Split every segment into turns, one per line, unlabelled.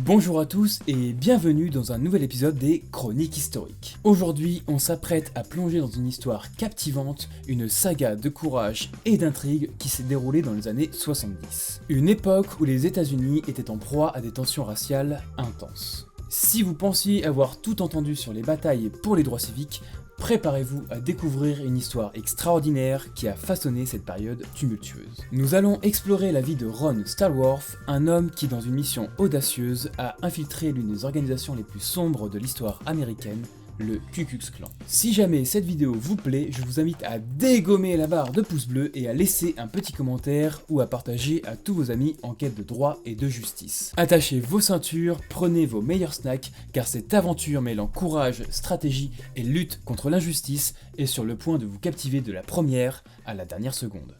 Bonjour à tous et bienvenue dans un nouvel épisode des Chroniques historiques. Aujourd'hui, on s'apprête à plonger dans une histoire captivante, une saga de courage et d'intrigue qui s'est déroulée dans les années 70. Une époque où les États-Unis étaient en proie à des tensions raciales intenses. Si vous pensiez avoir tout entendu sur les batailles pour les droits civiques, préparez-vous à découvrir une histoire extraordinaire qui a façonné cette période tumultueuse. Nous allons explorer la vie de Ron Stallworth, un homme qui, dans une mission audacieuse, a infiltré l'une des organisations les plus sombres de l'histoire américaine, le Ku Klux Klan. Si jamais cette vidéo vous plaît, je vous invite à dégommer la barre de pouce bleu et à laisser un petit commentaire ou à partager à tous vos amis en quête de droit et de justice. Attachez vos ceintures, prenez vos meilleurs snacks, car cette aventure mêlant courage, stratégie et lutte contre l'injustice est sur le point de vous captiver de la première à la dernière seconde.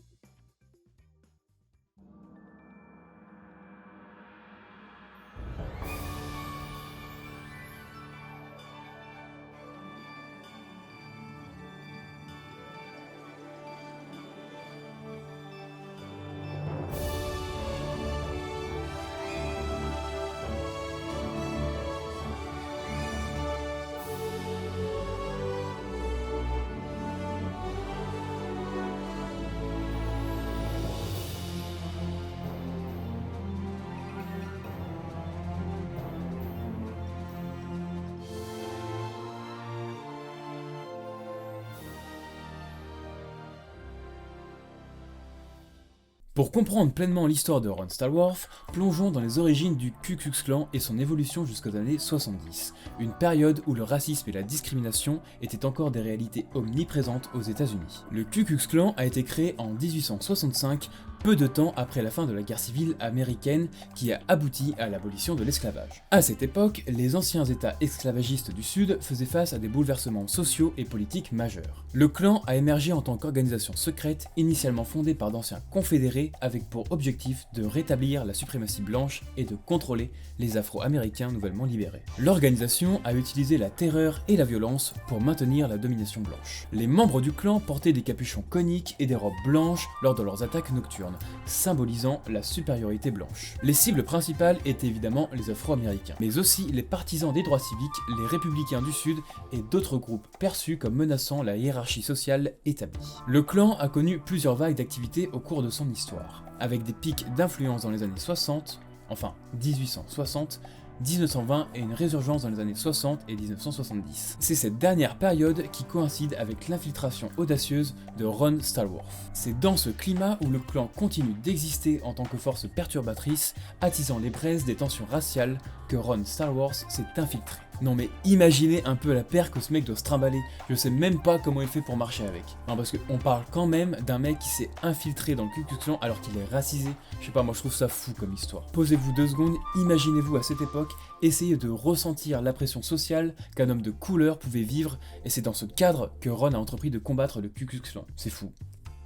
Pour comprendre pleinement l'histoire de Ron Stallworth, plongeons dans les origines du Ku Klux Klan et son évolution jusqu'aux années 70, une période où le racisme et la discrimination étaient encore des réalités omniprésentes aux États-Unis. Le Ku Klux Klan a été créé en 1865, peu de temps après la fin de la guerre civile américaine qui a abouti à l'abolition de l'esclavage. À cette époque, les anciens États esclavagistes du Sud faisaient face à des bouleversements sociaux et politiques majeurs. Le clan a émergé en tant qu'organisation secrète, initialement fondée par d'anciens confédérés avec pour objectif de rétablir la suprématie blanche et de contrôler les Afro-Américains nouvellement libérés. L'organisation a utilisé la terreur et la violence pour maintenir la domination blanche. Les membres du clan portaient des capuchons coniques et des robes blanches lors de leurs attaques nocturnes, symbolisant la supériorité blanche. Les cibles principales étaient évidemment les Afro-Américains, mais aussi les partisans des droits civiques, les républicains du Sud et d'autres groupes perçus comme menaçant la hiérarchie sociale établie. Le clan a connu plusieurs vagues d'activités au cours de son histoire, avec des pics d'influence dans les années 60, enfin 1860, 1920 et une résurgence dans les années 60 et 1970. C'est cette dernière période qui coïncide avec l'infiltration audacieuse de Ron Stallworth. C'est dans ce climat où le clan continue d'exister en tant que force perturbatrice, attisant les braises des tensions raciales, que Ron Stallworth s'est infiltré. Non mais imaginez un peu la paire que ce mec doit se trimballer, je sais même pas comment il fait pour marcher avec. Non parce qu'on parle quand même d'un mec qui s'est infiltré dans le Ku Klux Klan alors qu'il est racisé, je sais pas, moi je trouve ça fou comme histoire. Posez-vous 2 secondes, imaginez-vous à cette époque, essayez de ressentir la pression sociale qu'un homme de couleur pouvait vivre, et c'est dans ce cadre que Ron a entrepris de combattre le Ku Klux Klan. C'est fou.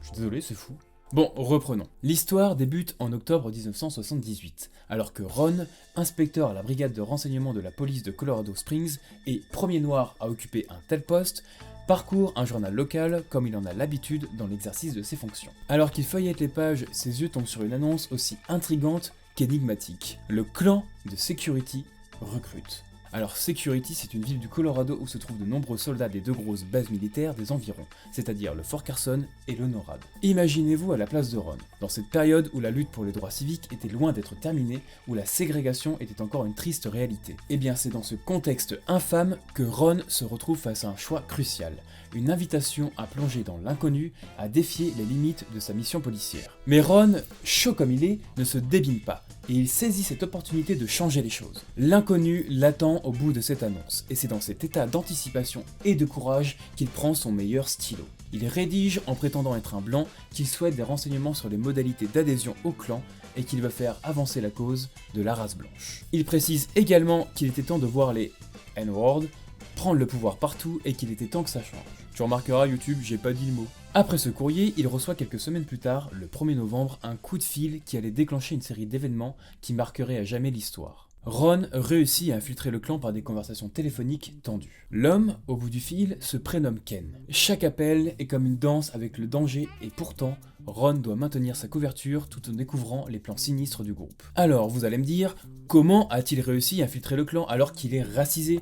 Je suis désolé, c'est fou. Bon, reprenons. L'histoire débute en octobre 1978, alors que Ron, inspecteur à la brigade de renseignement de la police de Colorado Springs et premier noir à occuper un tel poste, parcourt un journal local comme il en a l'habitude dans l'exercice de ses fonctions. Alors qu'il feuillette les pages, ses yeux tombent sur une annonce aussi intrigante qu'énigmatique. Le clan de Security recrute. Alors Security, c'est une ville du Colorado où se trouvent de nombreux soldats des 2 grosses bases militaires des environs, c'est-à-dire le Fort Carson et le NORAD. Imaginez-vous à la place de Ron, dans cette période où la lutte pour les droits civiques était loin d'être terminée, où la ségrégation était encore une triste réalité. Et bien c'est dans ce contexte infâme que Ron se retrouve face à un choix crucial, une invitation à plonger dans l'inconnu, à défier les limites de sa mission policière. Mais Ron, chaud comme il est, ne se débine pas, et il saisit cette opportunité de changer les choses. L'inconnu l'attend au bout de cette annonce, et c'est dans cet état d'anticipation et de courage qu'il prend son meilleur stylo. Il rédige en prétendant être un blanc qu'il souhaite des renseignements sur les modalités d'adhésion au clan et qu'il veut faire avancer la cause de la race blanche. Il précise également qu'il était temps de voir les N-word prendre le pouvoir partout et qu'il était temps que ça change. Tu remarqueras YouTube, j'ai pas dit le mot. Après ce courrier, il reçoit quelques semaines plus tard, le 1er novembre, un coup de fil qui allait déclencher une série d'événements qui marqueraient à jamais l'histoire. Ron réussit à infiltrer le clan par des conversations téléphoniques tendues. L'homme, au bout du fil, se prénomme Ken. Chaque appel est comme une danse avec le danger et pourtant, Ron doit maintenir sa couverture tout en découvrant les plans sinistres du groupe. Alors, vous allez me dire, comment a-t-il réussi à infiltrer le clan alors qu'il est racisé ?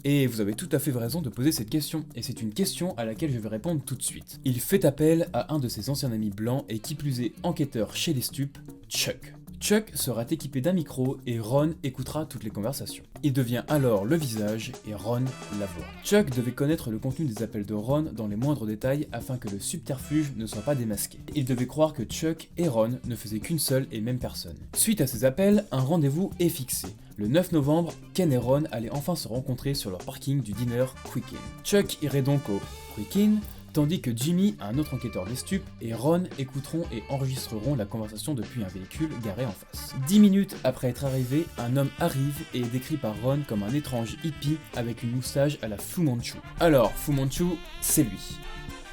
Et vous avez tout à fait raison de poser cette question, et c'est une question à laquelle je vais répondre tout de suite. Il fait appel à un de ses anciens amis blancs et qui plus est enquêteur chez les stupes, Chuck. Chuck sera équipé d'un micro et Ron écoutera toutes les conversations. Il devient alors le visage et Ron la voix. Chuck devait connaître le contenu des appels de Ron dans les moindres détails afin que le subterfuge ne soit pas démasqué. Il devait croire que Chuck et Ron ne faisaient qu'une seule et même personne. Suite à ces appels, un rendez-vous est fixé. Le 9 novembre, Ken et Ron allaient enfin se rencontrer sur leur parking du diner Quick Inn. Chuck irait donc au Quick Inn, tandis que Jimmy, un autre enquêteur des stupes, et Ron écouteront et enregistreront la conversation depuis un véhicule garé en face. 10 minutes après être arrivé, un homme arrive et est décrit par Ron comme un étrange hippie avec une moustache à la Fu Manchu. Alors, Fu Manchu, c'est lui.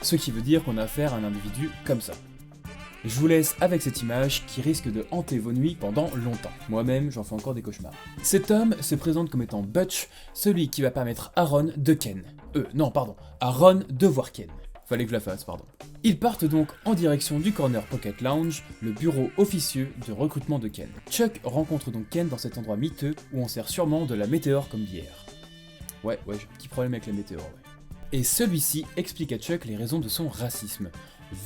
Ce qui veut dire qu'on a affaire à un individu comme ça. Je vous laisse avec cette image qui risque de hanter vos nuits pendant longtemps. Moi-même, j'en fais encore des cauchemars. Cet homme se présente comme étant Butch, celui qui va permettre à Ron de Ken. À Ron de voir Ken. Fallait que je la fasse, pardon. Ils partent donc en direction du Corner Pocket Lounge, le bureau officieux de recrutement de Ken. Chuck rencontre donc Ken dans cet endroit miteux où on sert sûrement de la météore comme bière. Ouais, j'ai un petit problème avec la météore, ouais. Et celui-ci explique à Chuck les raisons de son racisme.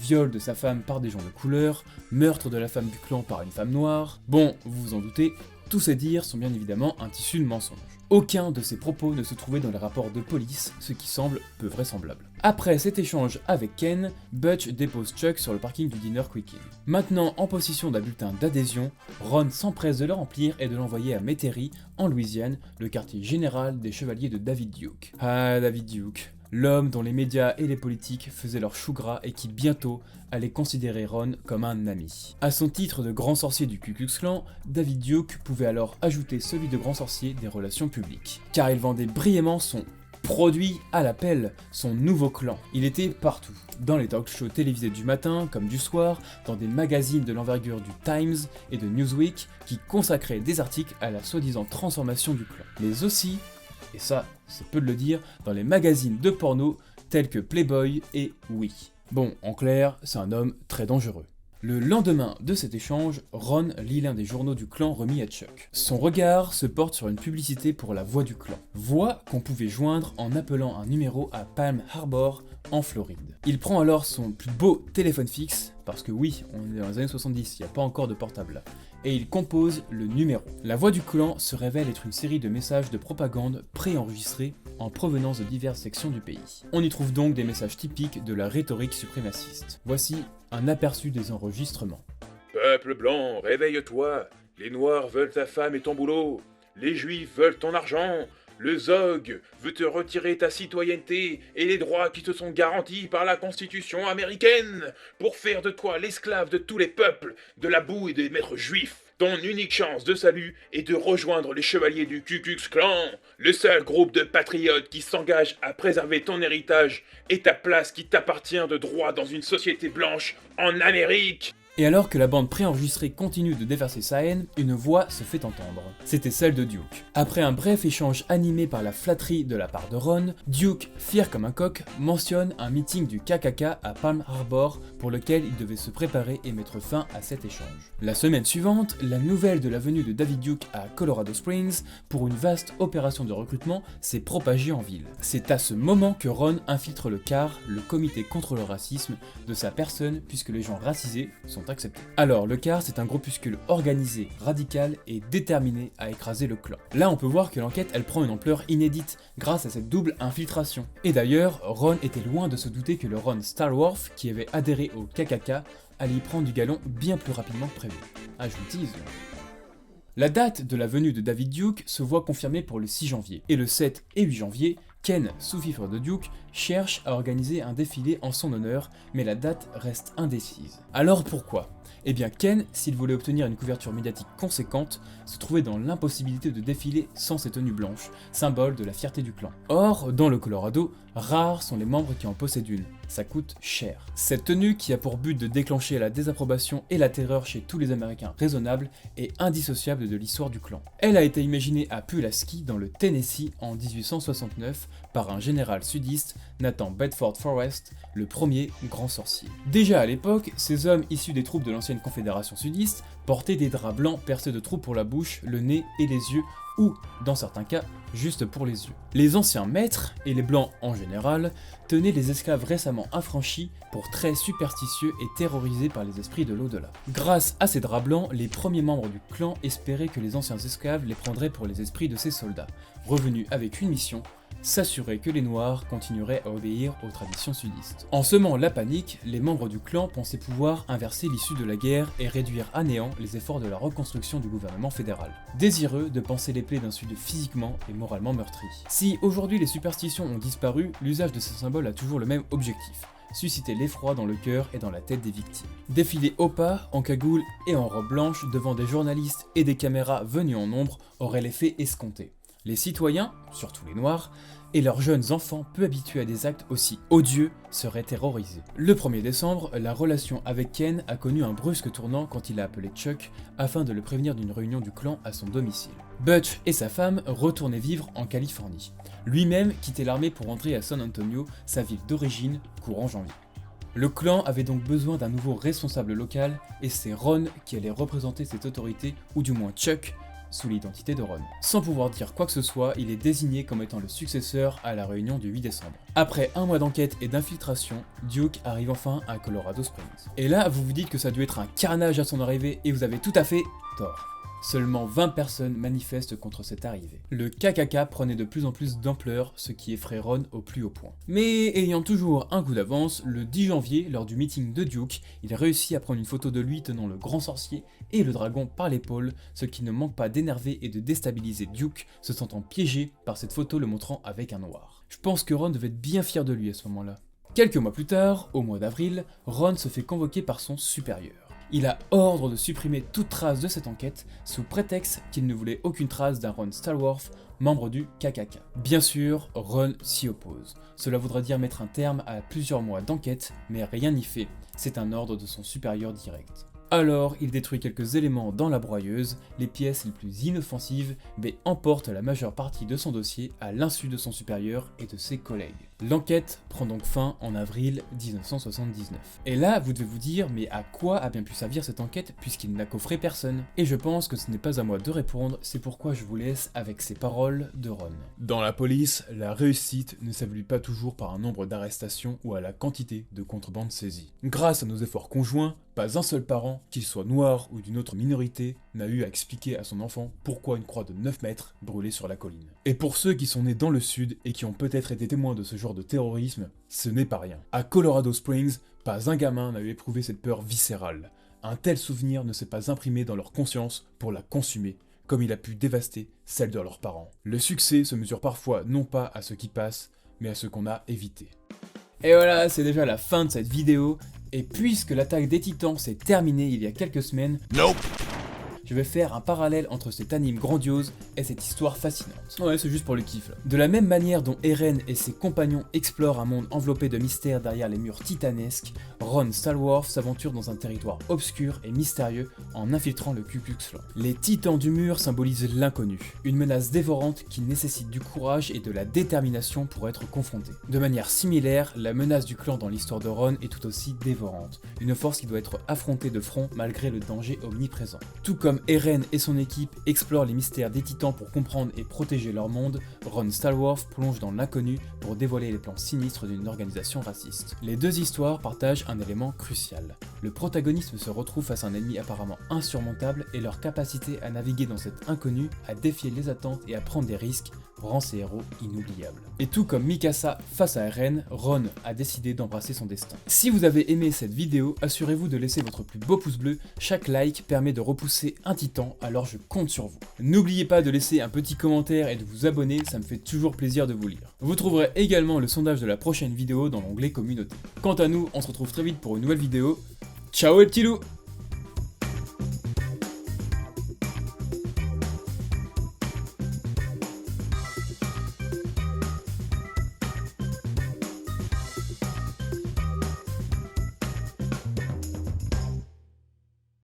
Viol de sa femme par des gens de couleur, meurtre de la femme du clan par une femme noire. Bon, vous vous en doutez, tous ces dires sont bien évidemment un tissu de mensonges. Aucun de ces propos ne se trouvait dans les rapports de police, ce qui semble peu vraisemblable. Après cet échange avec Ken, Butch dépose Chuck sur le parking du diner Quick Inn. Maintenant en possession d'un bulletin d'adhésion, Ron s'empresse de le remplir et de l'envoyer à Metairie, en Louisiane, le quartier général des chevaliers de David Duke. Ah, David Duke. L'homme dont les médias et les politiques faisaient leur chou gras et qui bientôt allait considérer Ron comme un ami. À son titre de grand sorcier du Ku Klux Klan, David Duke pouvait alors ajouter celui de grand sorcier des relations publiques. Car il vendait brillamment son produit à l'appel, son nouveau clan. Il était partout, dans les talk shows télévisés du matin comme du soir, dans des magazines de l'envergure du Times et de Newsweek qui consacraient des articles à la soi-disant transformation du clan. Mais aussi, et ça, c'est peu de le dire, dans les magazines de porno tels que Playboy et Oui. Bon, en clair, c'est un homme très dangereux. Le lendemain de cet échange, Ron lit l'un des journaux du clan remis à Chuck. Son regard se porte sur une publicité pour la voix du clan. Voix qu'on pouvait joindre en appelant un numéro à Palm Harbor, en Floride. Il prend alors son plus beau téléphone fixe, parce que oui, on est dans les années 70, il n'y a pas encore de portable là, et il compose le numéro. La voix du clan se révèle être une série de messages de propagande préenregistrés en provenance de diverses sections du pays. On y trouve donc des messages typiques de la rhétorique suprémaciste. Voici un aperçu des enregistrements.
Peuple blanc, réveille-toi. Les Noirs veulent ta femme et ton boulot. Les Juifs veulent ton argent. Le Zog veut te retirer ta citoyenneté et les droits qui te sont garantis par la Constitution américaine pour faire de toi l'esclave de tous les peuples, de la boue et des maîtres juifs. Ton unique chance de salut est de rejoindre les chevaliers du Ku Klux Klan, le seul groupe de patriotes qui s'engage à préserver ton héritage et ta place qui t'appartient de droit dans une société blanche en Amérique.
Et alors que la bande préenregistrée continue de déverser sa haine, une voix se fait entendre. C'était celle de Duke. Après un bref échange animé par la flatterie de la part de Ron, Duke, fier comme un coq, mentionne un meeting du KKK à Palm Harbor pour lequel il devait se préparer et mettre fin à cet échange. La semaine suivante, la nouvelle de la venue de David Duke à Colorado Springs pour une vaste opération de recrutement s'est propagée en ville. C'est à ce moment que Ron infiltre le CAR, le comité contre le racisme, de sa personne puisque les gens racisés sont acceptés. Alors, le CAR, c'est un groupuscule organisé, radical et déterminé à écraser le clan. Là, on peut voir que l'enquête, elle prend une ampleur inédite grâce à cette double infiltration. Et d'ailleurs, Ron était loin de se douter que le Ron Starworth, qui avait adhéré au KKK, allait y prendre du galon bien plus rapidement que prévu. Ah, je vous le tease. La date de la venue de David Duke se voit confirmée pour le 6 janvier, et le 7 et 8 janvier, Ken, sous-fifre de Duke, cherche à organiser un défilé en son honneur, mais la date reste indécise. Alors pourquoi ? Eh bien Ken, s'il voulait obtenir une couverture médiatique conséquente, se trouvait dans l'impossibilité de défiler sans ses tenues blanches, symbole de la fierté du clan. Or, dans le Colorado, rares sont les membres qui en possèdent une, ça coûte cher. Cette tenue, qui a pour but de déclencher la désapprobation et la terreur chez tous les Américains raisonnables, est indissociable de l'histoire du clan. Elle a été imaginée à Pulaski, dans le Tennessee, en 1869, par un général sudiste, Nathan Bedford Forrest, le premier grand sorcier. Déjà à l'époque, ces hommes issus des troupes de l'ancienne confédération sudiste portaient des draps blancs percés de trous pour la bouche, le nez et les yeux, ou, dans certains cas, juste pour les yeux. Les anciens maîtres, et les blancs en général, tenaient les esclaves récemment affranchis pour très superstitieux et terrorisés par les esprits de l'au-delà. Grâce à ces draps blancs, les premiers membres du clan espéraient que les anciens esclaves les prendraient pour les esprits de ces soldats, revenus avec une mission: s'assurer que les Noirs continueraient à obéir aux traditions sudistes. En semant la panique, les membres du clan pensaient pouvoir inverser l'issue de la guerre et réduire à néant les efforts de la reconstruction du gouvernement fédéral, désireux de panser les plaies d'un sud physiquement et moralement meurtri. Si aujourd'hui les superstitions ont disparu, l'usage de ces symboles a toujours le même objectif: susciter l'effroi dans le cœur et dans la tête des victimes. Défiler au pas, en cagoule et en robe blanche devant des journalistes et des caméras venus en nombre aurait l'effet escompté. Les citoyens, surtout les Noirs, et leurs jeunes enfants peu habitués à des actes aussi odieux seraient terrorisés. Le 1er décembre, la relation avec Ken a connu un brusque tournant quand il a appelé Chuck afin de le prévenir d'une réunion du clan à son domicile. Butch et sa femme retournaient vivre en Californie. Lui-même quittait l'armée pour rentrer à San Antonio, sa ville d'origine, courant janvier. Le clan avait donc besoin d'un nouveau responsable local, et c'est Ron qui allait représenter cette autorité, ou du moins Chuck, sous l'identité de Ron. Sans pouvoir dire quoi que ce soit, il est désigné comme étant le successeur à la réunion du 8 décembre. Après un mois d'enquête et d'infiltration, Duke arrive enfin à Colorado Springs. Et là, vous vous dites que ça a dû être un carnage à son arrivée, et vous avez tout à fait tort. Seulement 20 personnes manifestent contre cette arrivée. Le KKK prenait de plus en plus d'ampleur, ce qui effraie Ron au plus haut point. Mais ayant toujours un coup d'avance, le 10 janvier, lors du meeting de Duke, il réussit à prendre une photo de lui tenant le grand sorcier et le dragon par l'épaule, ce qui ne manque pas d'énerver et de déstabiliser Duke, se sentant piégé par cette photo le montrant avec un noir. Je pense que Ron devait être bien fier de lui à ce moment-là. Quelques mois plus tard, au mois d'avril, Ron se fait convoquer par son supérieur. Il a ordre de supprimer toute trace de cette enquête, sous prétexte qu'il ne voulait aucune trace d'un Ron Stallworth, membre du KKK. Bien sûr, Ron s'y oppose. Cela voudra dire mettre un terme à plusieurs mois d'enquête, mais rien n'y fait, c'est un ordre de son supérieur direct. Alors, il détruit quelques éléments dans la broyeuse, les pièces les plus inoffensives, mais emporte la majeure partie de son dossier à l'insu de son supérieur et de ses collègues. L'enquête prend donc fin en avril 1979. Et là, vous devez vous dire, mais à quoi a bien pu servir cette enquête puisqu'il n'a coffré personne? Et je pense que ce n'est pas à moi de répondre, c'est pourquoi je vous laisse avec ces paroles de Ron. Dans la police, la réussite ne s'évalue pas toujours par un nombre d'arrestations ou à la quantité de contrebande saisie. Grâce à nos efforts conjoints, pas un seul parent, qu'il soit noir ou d'une autre minorité, n'a eu à expliquer à son enfant pourquoi une croix de 9 mètres brûlait sur la colline. Et pour ceux qui sont nés dans le sud et qui ont peut-être été témoins de ce genre de terrorisme, ce n'est pas rien. À Colorado Springs, pas un gamin n'a eu éprouvé cette peur viscérale. Un tel souvenir ne s'est pas imprimé dans leur conscience pour la consumer, comme il a pu dévaster celle de leurs parents. Le succès se mesure parfois non pas à ce qui passe, mais à ce qu'on a évité. Et voilà, c'est déjà la fin de cette vidéo. Et puisque l'attaque des Titans s'est terminée il y a quelques semaines, je vais faire un parallèle entre cet anime grandiose et cette histoire fascinante. Ouais, c'est juste pour le kiff là. De la même manière dont Eren et ses compagnons explorent un monde enveloppé de mystères derrière les murs titanesques, Ron Stallworth s'aventure dans un territoire obscur et mystérieux en infiltrant le Ku Klux Klan. Les titans du mur symbolisent l'inconnu, une menace dévorante qui nécessite du courage et de la détermination pour être confrontée. De manière similaire, la menace du clan dans l'histoire de Ron est tout aussi dévorante, une force qui doit être affrontée de front malgré le danger omniprésent. Tout comme Eren et son équipe explorent les mystères des titans pour comprendre et protéger leur monde, Ron Stallworth plonge dans l'inconnu pour dévoiler les plans sinistres d'une organisation raciste. Les deux histoires partagent un élément crucial, le protagoniste se retrouve face à un ennemi apparemment insurmontable et leur capacité à naviguer dans cet inconnu, à défier les attentes et à prendre des risques rend ces héros inoubliables. Et tout comme Mikasa face à Eren, Ron a décidé d'embrasser son destin. Si vous avez aimé cette vidéo, assurez-vous de laisser votre plus beau pouce bleu, chaque like permet de repousser un titan, alors je compte sur vous. N'oubliez pas de laisser un petit commentaire et de vous abonner, ça me fait toujours plaisir de vous lire. Vous trouverez également le sondage de la prochaine vidéo dans l'onglet communauté. Quant à nous, on se retrouve très vite pour une nouvelle vidéo. Ciao les petits loups!